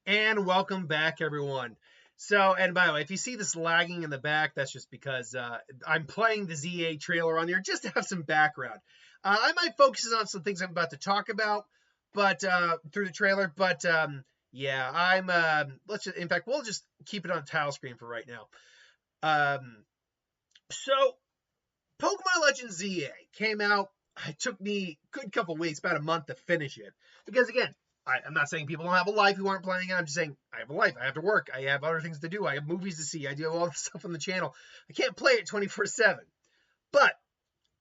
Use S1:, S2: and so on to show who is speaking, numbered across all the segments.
S1: And welcome back, everyone. So, and by the way, if you see this lagging in the back, that's just because I'm playing the ZA trailer on there just to have some background. I might focus on some things I'm about to talk about, but through the trailer. But yeah, I'm. Let's just, in fact, we'll just keep it on tile screen for right now. So, Pokemon Legends ZA came out. It took me a good couple weeks, about a month to finish it, because again, I'm not saying people don't have a life who aren't playing it. I'm just saying I have a life. I have to work. I have other things to do. I have movies to see. I do all this stuff on the channel. I can't play it 24/7. But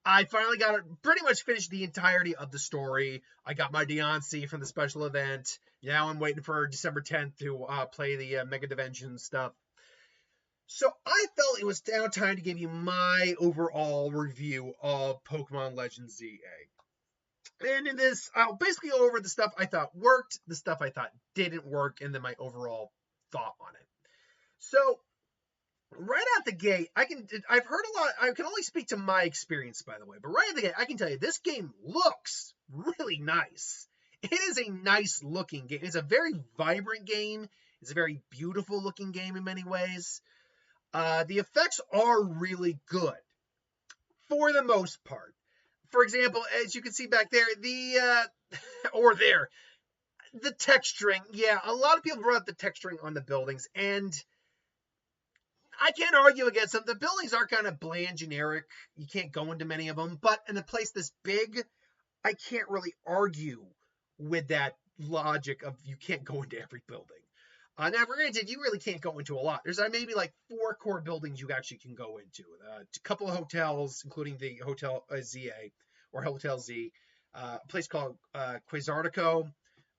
S1: I finally got it, pretty much finished the entirety of the story. I got my Deontay from the special event. Now I'm waiting for December 10th to play the Mega Dimension stuff. So I felt it was now time to give you my overall review of Pokemon Legends ZA. And in this, I'll basically go over the stuff I thought worked, the stuff I thought didn't work, and then my overall thought on it. So right out the gate, I've heard a lot. I can only speak to my experience, by the way, but right out the gate, I can tell you this game looks really nice. It is a nice looking game. It's a very vibrant game. It's a very beautiful looking game in many ways. The effects are really good for the most part. For example, as you can see back there, the texturing. Yeah, a lot of people brought up the texturing on the buildings, and I can't argue against them. The buildings are kind of bland, generic. You can't go into many of them, but in a place this big, I can't really argue with that logic of you can't go into every building. Now, granted, you really can't go into a lot. There's maybe like 4 core buildings you actually can go into. A couple of hotels, including the Hotel ZA or Hotel Z, a place called Quasartico,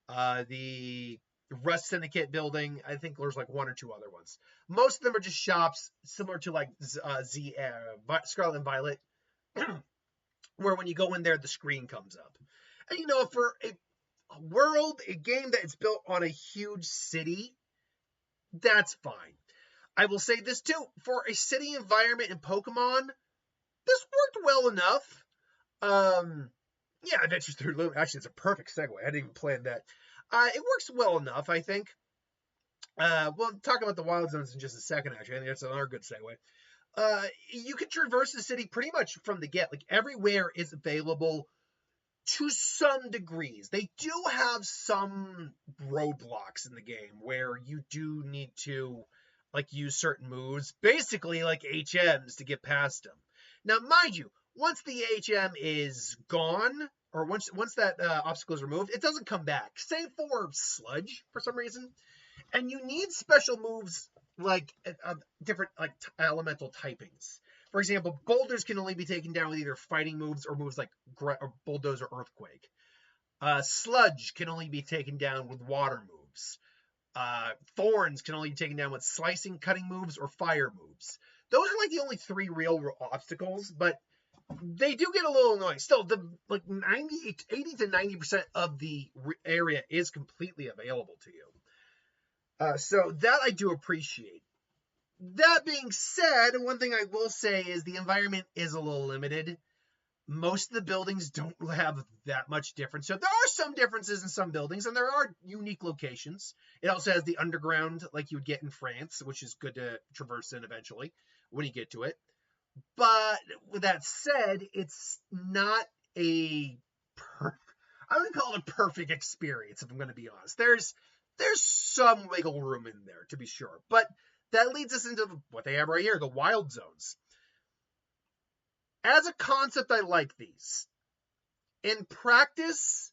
S1: the Rust Syndicate building. I think there's like 1 or 2 other ones. Most of them are just shops similar to like Scarlet and Violet, where when you go in there, the screen comes up. And for a game that is built on a huge city, that's fine. I will say this too, for a city environment in Pokemon, this worked well enough. Yeah, Adventures Through Loom. Actually, it's a perfect segue. I didn't even plan that. It works well enough, I think. We'll talk about the Wild Zones in just a second, actually. I think that's another good segue. You can traverse the city pretty much from the get. Like, everywhere is available to some degrees. They do have some roadblocks in the game where you do need to like use certain moves, basically like HMs, to get past them. Now, mind you, once the HM is gone, or once that obstacle is removed, it doesn't come back. Same for Sludge for some reason. And you need special moves like different like elemental typings. For example, boulders can only be taken down with either fighting moves or moves like Bulldoze or Earthquake. Sludge can only be taken down with water moves. Thorns can only be taken down with slicing, cutting moves, or fire moves. Those are like the only 3 real obstacles, but they do get a little annoying. Still, the like 80 to 90% of the area is completely available to you. So that I do appreciate. That being said, one thing I will say is the environment is a little limited. Most of the buildings don't have that much difference. So there are some differences in some buildings, and there are unique locations. It also has the underground like you would get in France, which is good to traverse in eventually when you get to it. But with that said, it's not I wouldn't call it a perfect experience, if I'm going to be honest. There's some wiggle room in there, to be sure. But that leads us into what they have right here, the Wild Zones. As a concept, I like these. In practice,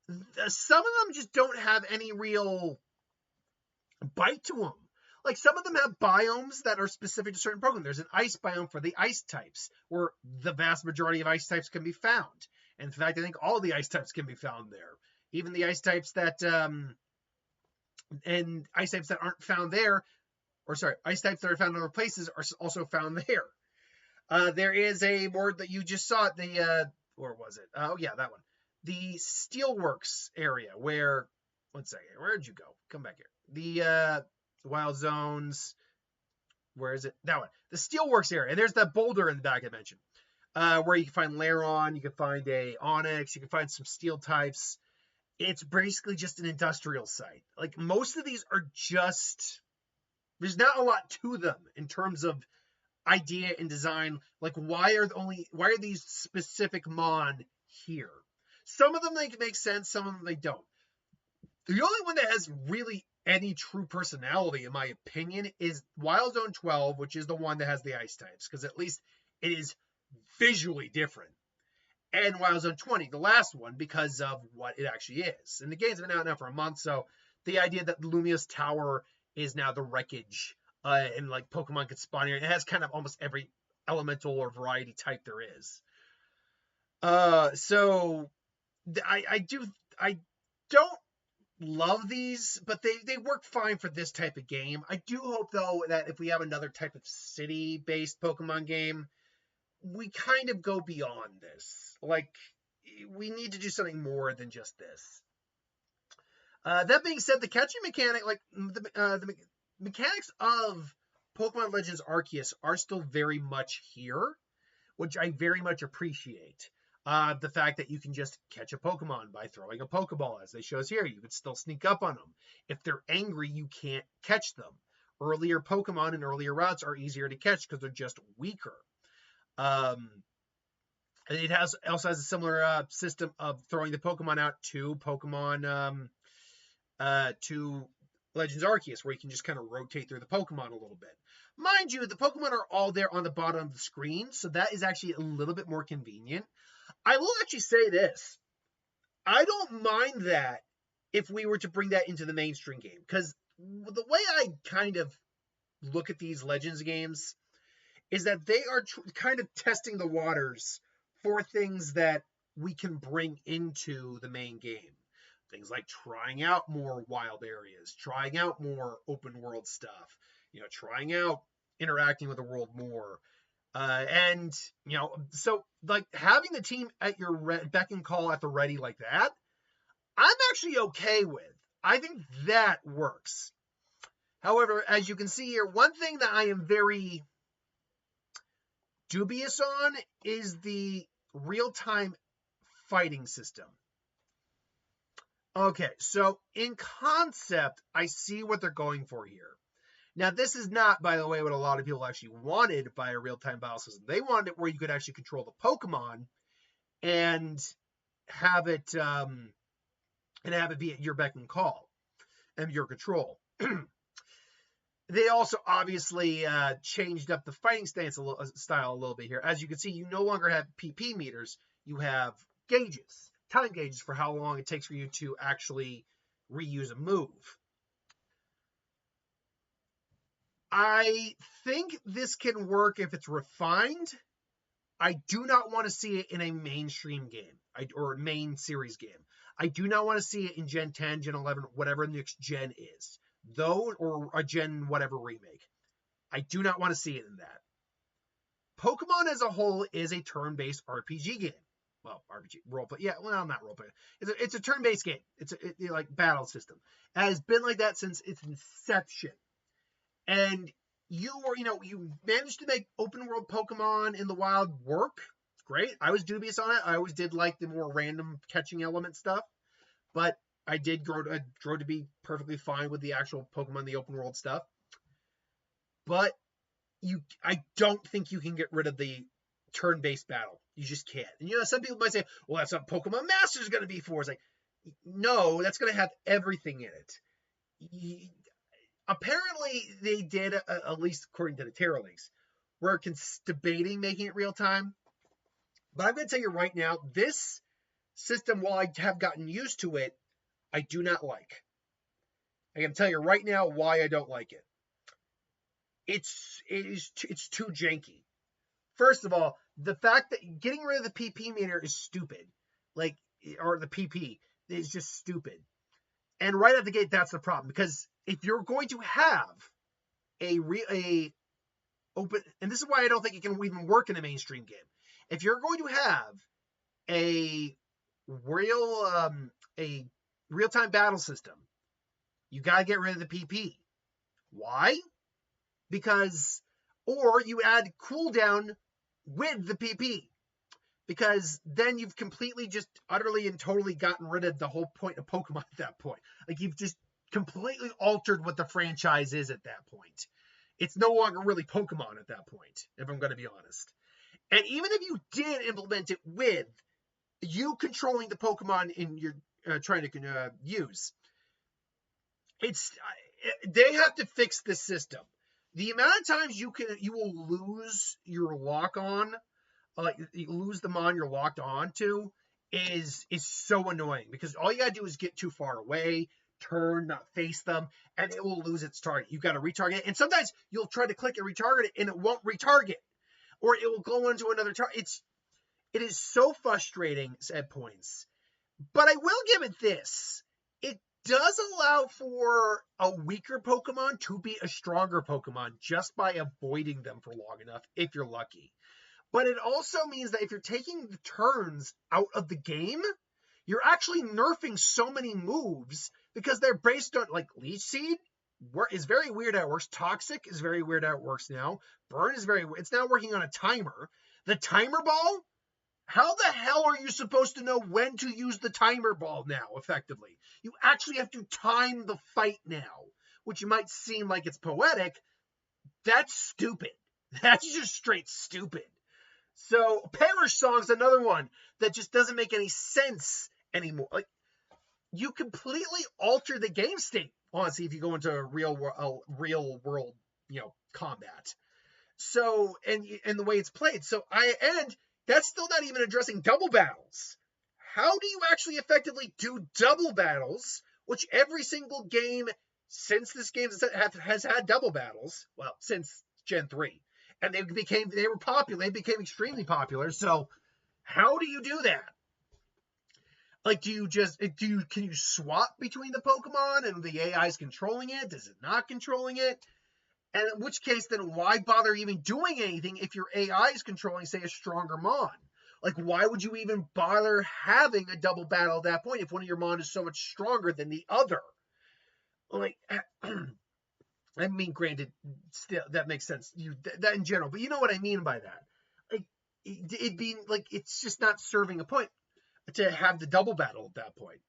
S1: some of them just don't have any real bite to them. Like, some of them have biomes that are specific to certain Pokemon. There's an ice biome for the ice types, where the vast majority of ice types can be found. And in fact, I think all the ice types can be found there. Even the ice types that and ice types that aren't found there, ice types that are found in other places are also found there. There is a board that you just saw at where was it? Oh yeah, that one. The Steelworks area where, one second, where'd you go? Come back here. The Wild Zones, where is it? That one. The Steelworks area. And there's that boulder in the back I mentioned, where you can find Lairon, you can find a Onyx, you can find some steel types. it's basically just an industrial site. Like most of these are just, there's not a lot to them in terms of idea and design. Like why are these specific Mon here? Some of them make sense, some of them they don't. The only one that has really any true personality, in my opinion, is Wild Zone 12, which is the one that has the ice types, because at least it is visually different. And Wild Zone 20, the last one, because of what it actually is. And the game's been out now for a month, so the idea that Lumiose Tower is now the wreckage, and like Pokemon could spawn here, it has kind of almost every elemental or variety type there is. So I don't love these, but they work fine for this type of game. I do hope though that if we have another type of city-based Pokemon game, we kind of go beyond this. Like we need to do something more than just this. That being said, the catching mechanic, like the mechanics of Pokemon Legends Arceus are still very much here, which I very much appreciate. The fact that you can just catch a Pokemon by throwing a Pokeball, as they show us here. You can still sneak up on them. If they're angry, you can't catch them. Earlier Pokemon and earlier routes are easier to catch because they're just weaker. It also has a similar system of throwing the Pokemon out to Pokemon to Legends Arceus, where you can just kind of rotate through the Pokemon a little bit. Mind you, the Pokemon are all there on the bottom of the screen, so that is actually a little bit more convenient. I will actually say this. I don't mind that if we were to bring that into the mainstream game, because the way I kind of look at these Legends games is that they are kind of testing the waters for things that we can bring into the main game. Things like trying out more wild areas, trying out more open world stuff, trying out interacting with the world more. And, so like having the team at your beck and call at the ready like that, I'm actually okay with. I think that works. However, as you can see here, one thing that I am very dubious on is the real-time fighting system. Okay, so in concept, I see what they're going for here. Now, this is not, by the way, what a lot of people actually wanted by a real-time battle system. They wanted it where you could actually control the Pokemon and have it be at your beck and call and your control. They also obviously changed up the fighting style a little bit here. As you can see, you no longer have PP meters. You have gauges, time gauges for how long it takes for you to actually reuse a move. I think this can work if it's refined. I do not want to see it in a mainstream game or main series game. I do not want to see it in Gen 10, Gen 11, whatever the next gen is, though, or a Gen whatever remake. I do not want to see it in that. Pokemon as a whole is a turn-based RPG game. Well, RPG roleplay, yeah. Well, not roleplay. It's a turn-based game. It's like battle system. It has been like that since its inception. And you managed to make open world Pokemon in the wild work. Great. I was dubious on it. I always did like the more random catching element stuff, but I did grow to be perfectly fine with the actual Pokemon, the open world stuff. But I don't think you can get rid of the turn-based battle. You just can't. And some people might say, well, that's what Pokemon Master is going to be for. It's like, no, that's going to have everything in it. Apparently, they did, at least according to the Terra Leaks, we're debating making it real time. But I'm going to tell you right now, this system, while I have gotten used to it, I do not like. I can tell you right now why I don't like it. It's too janky. First of all, the fact that getting rid of the PP meter is stupid. Or the PP is just stupid. And right out the gate, that's the problem. Because if you're going to have a open, and this is why I don't think it can even work in a mainstream game. If you're going to have a real-time battle system, you got to get rid of the PP. Why? Or you add cooldown with the PP. because then you've completely just utterly and totally gotten rid of the whole point of Pokemon at that point. Like, you've just completely altered what the franchise is at that point. It's no longer really Pokemon at that point, if I'm going to be honest. And even if you did implement it with you controlling the Pokemon in your trying to use, they have to fix the system. The amount of times you will lose your lock on, like you lose the mon you're locked on to, is so annoying, because all you gotta do is get too far away, turn, not face them, and it will lose its target. You got to retarget it, and sometimes you'll try to click and retarget it, and it won't retarget, or it will go into another target. It is so frustrating at points. But I will give it this: it does allow for a weaker Pokemon to be a stronger Pokemon just by avoiding them for long enough, if you're lucky. But it also means that if you're taking the turns out of the game, you're actually nerfing so many moves, because they're based on, like, Leech Seed is very weird how it works. Toxic is very weird how it works now. Burn is very weird. It's now working on a timer. The Timer Ball, how the hell are you supposed to know when to use the Timer Ball now, effectively? You actually have to time the fight now, which you might seem like it's poetic. That's stupid. That's just straight stupid. So Perish Song's another one that just doesn't make any sense anymore. Like, you completely alter the game state, honestly, if you go into a real world, combat. So, and the way it's played. So and that's still not even addressing double battles. How do you actually effectively do double battles, which every single game since this game has had double battles, well, since Gen 3. And they were popular. They became extremely popular. So how do you do that? Like, can you swap between the Pokemon and the AI is controlling it? Is it not controlling it? And in which case, then why bother even doing anything if your AI is controlling, say, a stronger Mon? Like, why would you even bother having a double battle at that point if one of your Mon is so much stronger than the other? Like, I mean, granted, still that makes sense. That in general, but you know what I mean by that. Like, it being like, it's just not serving a point to have the double battle at that point.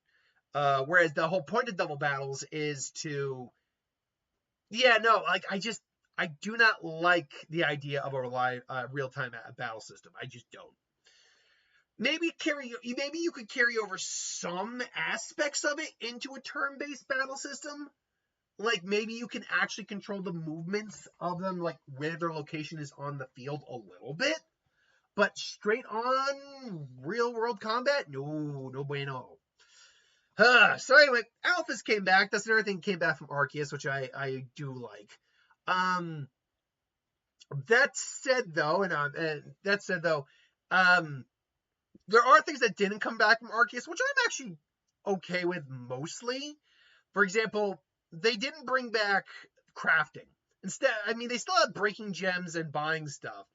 S1: Whereas the whole point of double battles is to, I do not like the idea of a real-time battle system. I just don't. Maybe you could carry over some aspects of it into a turn-based battle system. Like, maybe you can actually control the movements of them, like where their location is on the field a little bit. But straight on real world combat, no bueno. So anyway, Alphys came back. That's another thing came back from Arceus, which I do like. That said though, there are things that didn't come back from Arceus, which I'm actually okay with mostly. For example, they didn't bring back crafting. Instead, I mean, they still have breaking gems and buying stuff,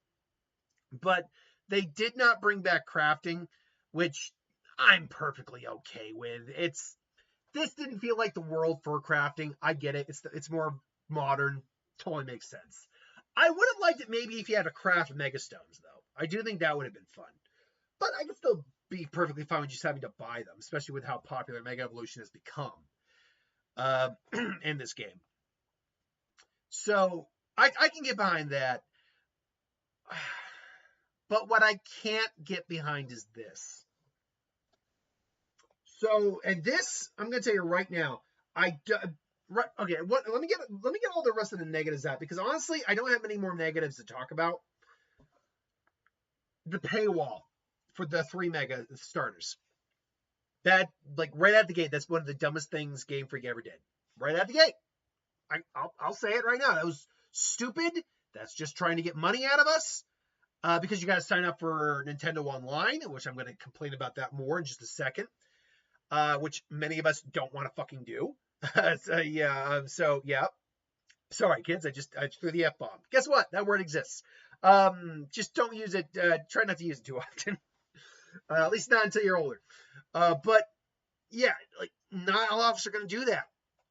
S1: but they did not bring back crafting, which I'm perfectly okay with. This didn't feel like the world for crafting. I get it. It's more modern. Totally makes sense. I would have liked it maybe if you had to craft Megastones, though. I do think that would have been fun. But I could still be perfectly fine with just having to buy them, especially with how popular Mega Evolution has become in this game. So I can get behind that. But what I can't get behind is this. So, and this, I'm going to tell you right now, let me get all the rest of the negatives out, because honestly, I don't have any more negatives to talk about. The paywall for the 3 Mega starters. That, like, right out the gate, that's one of the dumbest things Game Freak ever did. Right out the gate. I'll say it right now. That was stupid. That's just trying to get money out of us. Because you got to sign up for Nintendo Online, which I'm going to complain about that more in just a second. Which many of us don't want to fucking do. So yeah. Sorry, kids. I just threw the F-bomb. Guess what? That word exists. Just don't use it. Try not to use it too often. At least not until you're older. But yeah, like, not all of us are going to do that.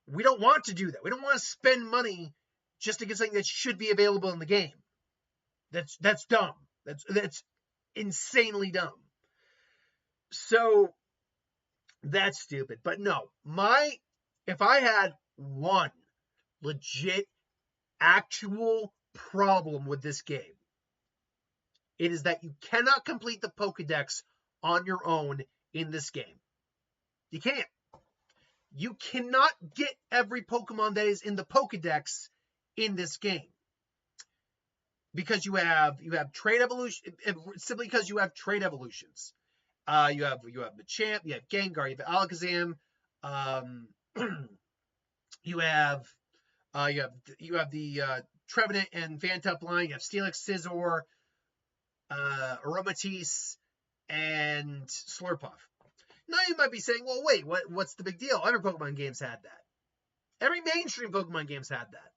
S1: We don't want to do that. We don't want to spend money just to get something that should be available in the game. That's dumb. That's insanely dumb. So that's stupid. But no, if I had one legit actual problem with this game, it is that you cannot complete the Pokedex on your own in this game. You can't. You cannot get every Pokemon that is in the Pokedex in this game. Because you have trade evolution, simply because you have trade evolutions. You have Machamp, you have Gengar, you have Alakazam, you have the Trevenant and Phantump line, you have Steelix, Scizor, Aromatisse, and Slurpuff. Now you might be saying, well, wait, what's the big deal? Every Pokemon game's had that. Every mainstream Pokemon game's had that.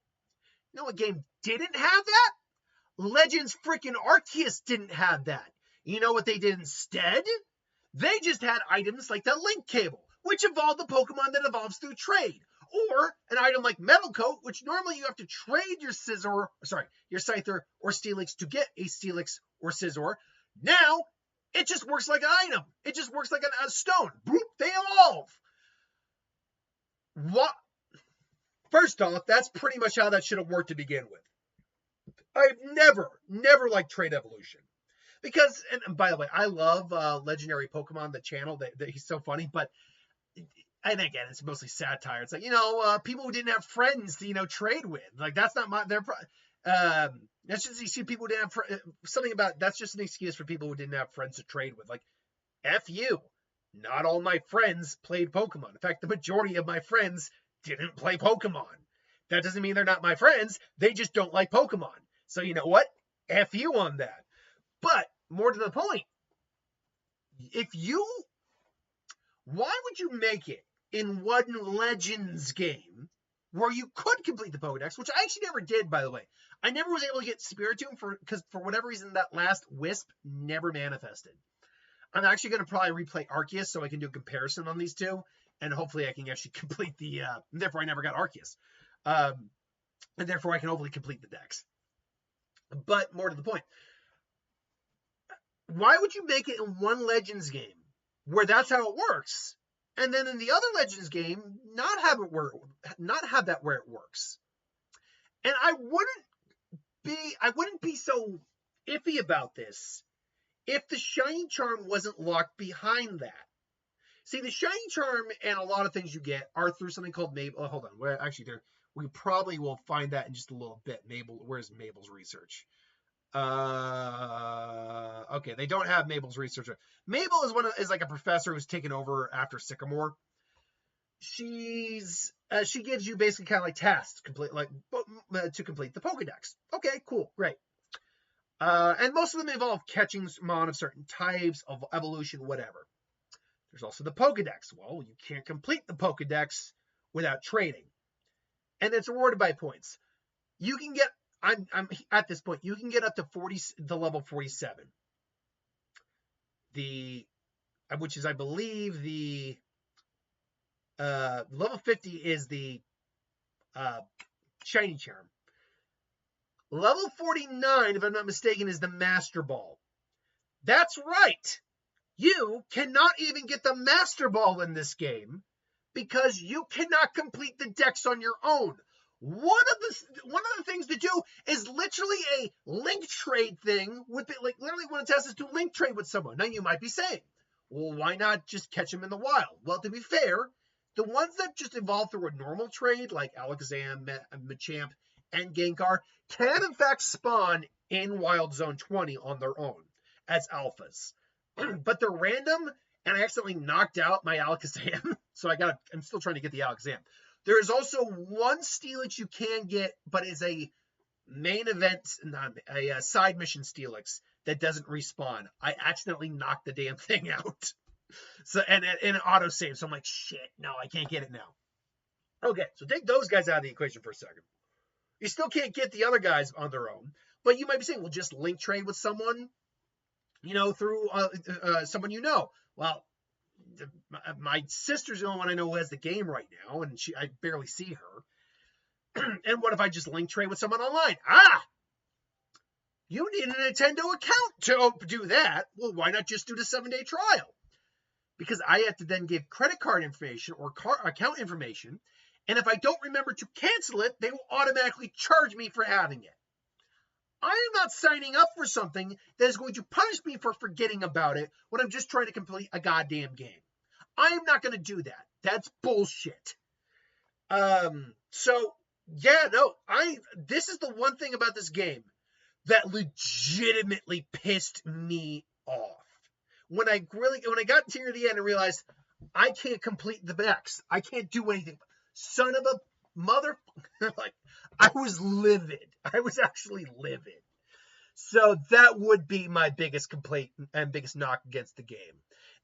S1: You know what game didn't have that? Legends freaking Arceus didn't have that. You know what they did instead? They just had items like the Link Cable, which evolved the Pokemon that evolves through trade. Or an item like Metal Coat, which normally you have to trade your Scyther or Steelix to get a Steelix or Scizor. Now, it just works like an item. It just works like a stone. Boop, they evolve. What? First off, that's pretty much how that should have worked to begin with. I've never liked trade evolution. Because, and by the way, I love Legendary Pokemon, the channel. That he's so funny, but, and again, it's mostly satire. It's like, people who didn't have friends to, trade with. Like, that's not that's just, you see people who didn't have, something about, that's just an excuse for people who didn't have friends to trade with. Like, F you. Not all my friends played Pokemon. In fact, the majority of my friends didn't play Pokemon. That doesn't mean they're not my friends. They just don't like Pokemon. So you know what? F you on that. But more to the point, why would you make it in one Legends game where you could complete the Pokedex, which I actually never did, by the way. I never was able to get Spiritomb because for whatever reason that last Wisp never manifested. I'm actually going to probably replay Arceus so I can do a comparison on these two, and hopefully I can actually complete the, therefore I never got Arceus. And therefore I can hopefully complete the Dex. But more to the point, why would you make it in one Legends game where that's how it works, and then in the other Legends game not have that where it works? And I wouldn't be so iffy about this if the Shiny Charm wasn't locked behind that. See, the Shiny Charm and a lot of things you get are through something called Mabel. Oh, hold on. Well, actually, we probably will find that in just a little bit. Where's Mabel's research? Okay, they don't have Mabel's research. Mabel is like a professor who's taken over after Sycamore. She gives you basically kind of like tasks to complete the Pokedex. Okay, cool, great. And most of them involve catching Mon of certain types of evolution, whatever. There's also the Pokedex. Well, you can't complete the Pokedex without trading, and it's rewarded by points. You can get. I'm at this point. You can get up to the level 47. Which is, I believe, the level 50 is the Shiny Charm. Level 49, if I'm not mistaken, is the Master Ball. That's right. You cannot even get the Master Ball in this game because you cannot complete the Dex on your own. One of the things to do is literally a link trade thing literally when it has to do link trade with someone. Now you might be saying, well, why not just catch them in the wild? Well, to be fair, the ones that just evolve through a normal trade, like Alakazam, Machamp, and Gengar, can in fact spawn in Wild Zone 20 on their own as alphas. But they're random, and I accidentally knocked out my Alakazam, so I'm still trying to get the Alakazam. There is also one Steelix you can get, but it's a main event, a side mission Steelix that doesn't respawn. I accidentally knocked the damn thing out. So and it auto save. So I'm like, shit, no, I can't get it now. Okay, so take those guys out of the equation for a second. You still can't get the other guys on their own, but you might be saying, well, just link trade with someone, through someone you know. Well, my sister's the only one I know who has the game right now, and I barely see her. And what if I just link trade with someone online? You need a Nintendo account to do that. Well, why not just do the 7-day trial? Because I have to then give credit card information or account information. And if I don't remember to cancel it, they will automatically charge me for having it. I am not signing up for something that is going to punish me for forgetting about it when I'm just trying to complete a goddamn game. I am not going to do that. That's bullshit. So yeah, no, this is the one thing about this game that legitimately pissed me off. When I got to the end and realized I can't complete the max. I can't do anything. Son of a mother, like, I was livid. I was actually livid. So that would be my biggest complaint and biggest knock against the game.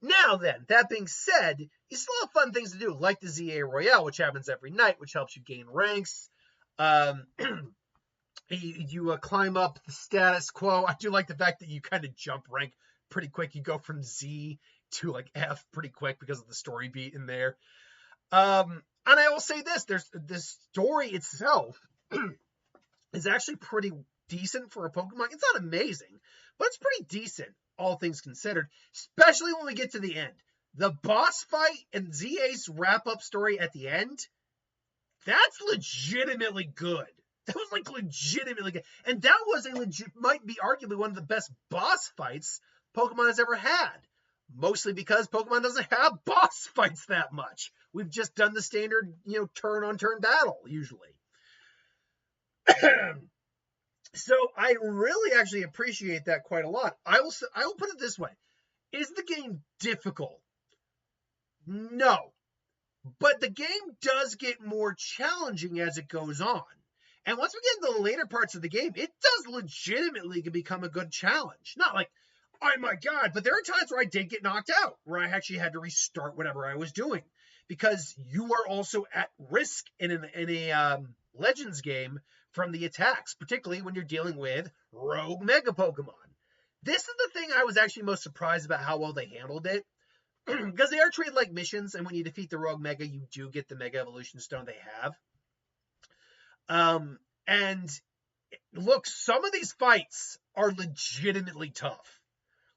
S1: Now then, that being said, you still have fun things to do, like the ZA Royale, which happens every night, which helps you gain ranks. You climb up the status quo. I do like the fact that you kind of jump rank pretty quick. You go from Z to like F pretty quick because of the story beat in there. And I will say this story itself is actually pretty decent for a Pokemon. It's not amazing, but it's pretty decent, all things considered, especially when we get to the end. The boss fight and ZA's wrap-up story at the end, that's legitimately good. That was like legitimately good. And that was might be arguably one of the best boss fights Pokemon has ever had. Mostly because Pokemon doesn't have boss fights that much. We've just done the standard, turn-on-turn battle, usually. So I really actually appreciate that quite a lot. I will put it this way. Is the game difficult? No. But the game does get more challenging as it goes on. And once we get into the later parts of the game, it does legitimately become a good challenge. Not like, oh my God, but there are times where I did get knocked out, where I actually had to restart whatever I was doing. Because you are also at risk in a Legends game from the attacks, particularly when you're dealing with rogue Mega Pokemon. This is the thing I was actually most surprised about how well they handled it. Because they are treated like missions, and when you defeat the rogue Mega, you do get the Mega Evolution Stone they have. And look, some of these fights are legitimately tough.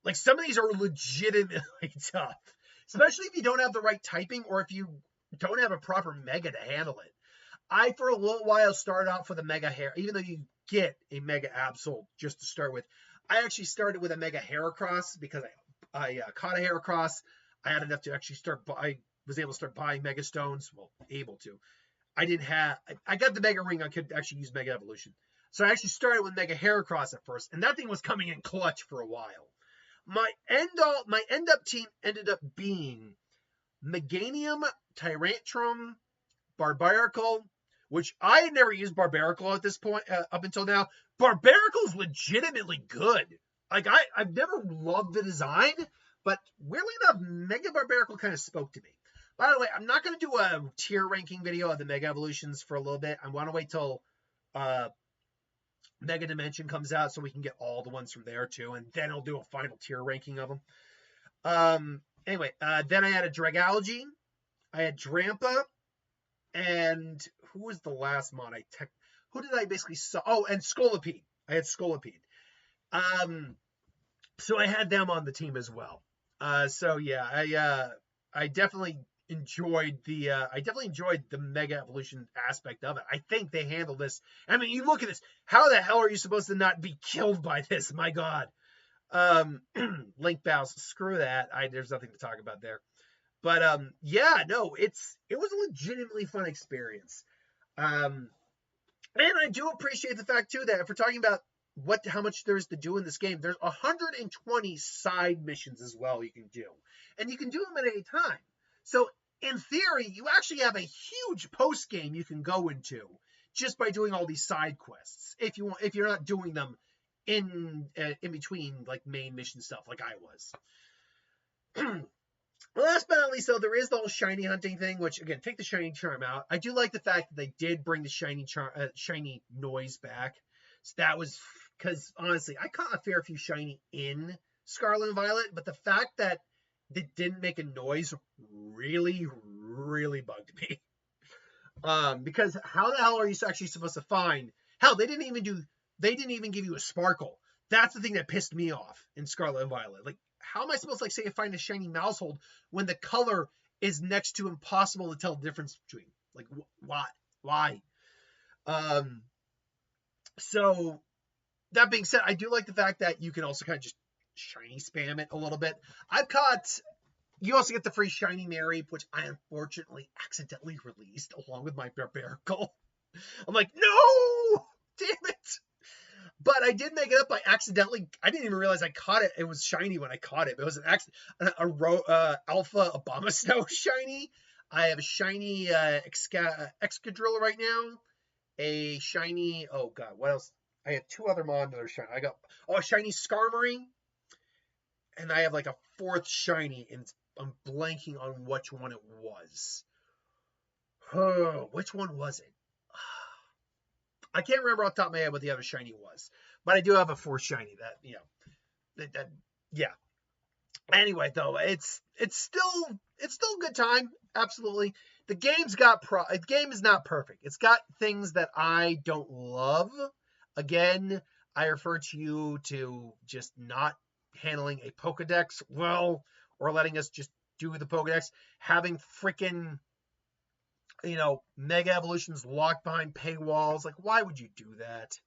S1: Like, some of these are legitimately tough. Especially if you don't have the right typing or if you don't have a proper Mega to handle it. I, for a little while, started off with a Mega Hair, even though you get a Mega Absol just to start with. I actually started with a Mega Heracross because I caught a Heracross. I had enough to actually I was able to start buying Mega Stones. Well, able to. I got the Mega Ring. I could actually use Mega Evolution. So I actually started with Mega Heracross at first, and that thing was coming in clutch for a while. My end-up team ended up being Meganium, Tyrantrum, Barbaracle, which I had never used Barbaracle at this point, up until now. Barbaracle is legitimately good. Like, I've never loved the design, but weirdly enough, Mega Barbaracle kind of spoke to me. By the way, I'm not going to do a tier ranking video of the Mega Evolutions for a little bit. I want to wait till Mega Dimension comes out so we can get all the ones from there too, and then I'll do a final tier ranking of them. Anyway, then I had a Dragalge, I had Drampa, and who was the last mod who did I basically saw? Oh, and Scolipede. I had Scolipede. So I had them on the team as well. So yeah, I definitely enjoyed the Mega Evolution aspect of it. I think they handled this. I mean, you look at this. How the hell are you supposed to not be killed by this? My God. Link bows. Screw that. There's nothing to talk about there. But yeah, no, it was a legitimately fun experience. And I do appreciate the fact too that if we're talking about how much there's to do in this game, there's 120 side missions as well you can do, and you can do them at any time. So in theory, you actually have a huge post game you can go into just by doing all these side quests. If you're not doing them in between like main mission stuff, like I was. Last but not least, though, there is the whole shiny hunting thing, which, again, take the shiny charm out. I do like the fact that they did bring the shiny noise back. So that was, because, honestly, I caught a fair few shiny in Scarlet and Violet, but the fact that they didn't make a noise really, really bugged me. Because how the hell are you actually supposed to find? Hell, they didn't even give you a sparkle. That's the thing that pissed me off in Scarlet and Violet. Like, how am I supposed to, like, say, find a shiny Maushold when the color is next to impossible to tell the difference between? Like, why? So that being said, I do like the fact that you can also kind of just shiny spam it a little bit. You also get the free shiny Mary, which I unfortunately accidentally released along with my Barbaracle. I'm like, no, damn it. But I did make it up by accidentally. I didn't even realize I caught it. It was shiny when I caught it. It was an Alpha Abomasnow shiny. I have a shiny Excadrill right now. A shiny, oh god, what else? I had 2 other Mon that are shiny. I got a shiny Skarmory, and I have like a 4th shiny, and I'm blanking on which one it was. Oh, which one was it? I can't remember off the top of my head what the other shiny was, but I do have a 4th shiny yeah. Anyway, though, it's still a good time. Absolutely. The game is not perfect. It's got things that I don't love. Again, I refer to you to just not handling a Pokedex well, or letting us just do the Pokedex, having freaking, Mega Evolutions locked behind paywalls. Like, why would you do that?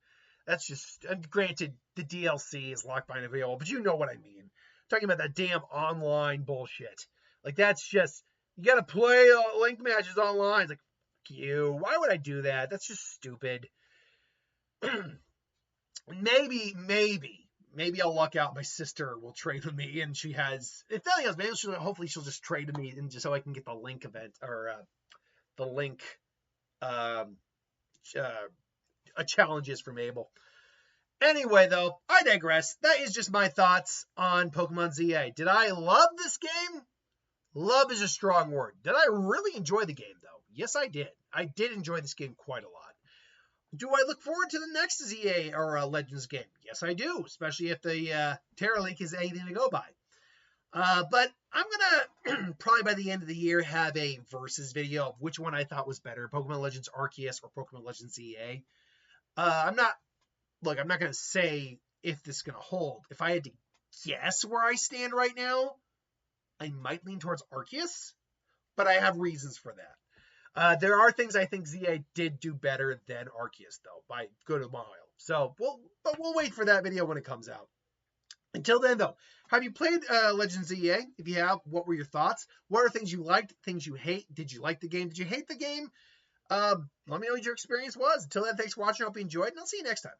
S1: That's just, granted, the DLC is locked behind a paywall, but you know what I mean. Talking about that damn online bullshit. Like, that's just, you gotta play link matches online. It's like, fuck you. Why would I do that? That's just stupid. Maybe I'll luck out. My sister will trade with me, and she has, if nothing else, maybe hopefully she'll just trade with me, and just so I can get the link event, or the link challenges for Mabel. Anyway, though, I digress. That is just my thoughts on Pokemon ZA. Did I love this game? Love is a strong word. Did I really enjoy the game, though? Yes, I did. I did enjoy this game quite a lot. Do I look forward to the next ZA or Legends game? Yes, I do, especially if the Terra Link is anything to go by. But I'm going to, probably by the end of the year, have a versus video of which one I thought was better, Pokemon Legends Arceus or Pokemon Legends ZA. I'm not going to say if this is going to hold. If I had to guess where I stand right now, I might lean towards Arceus, but I have reasons for that. There are things I think ZA did do better than Arceus, though, by good a mile. So, we'll wait for that video when it comes out. Until then, though, have you played Legends ZA? If you have, what were your thoughts? What are things you liked, things you hate? Did you like the game? Did you hate the game? Let me know what your experience was. Until then, thanks for watching. I hope you enjoyed, and I'll see you next time.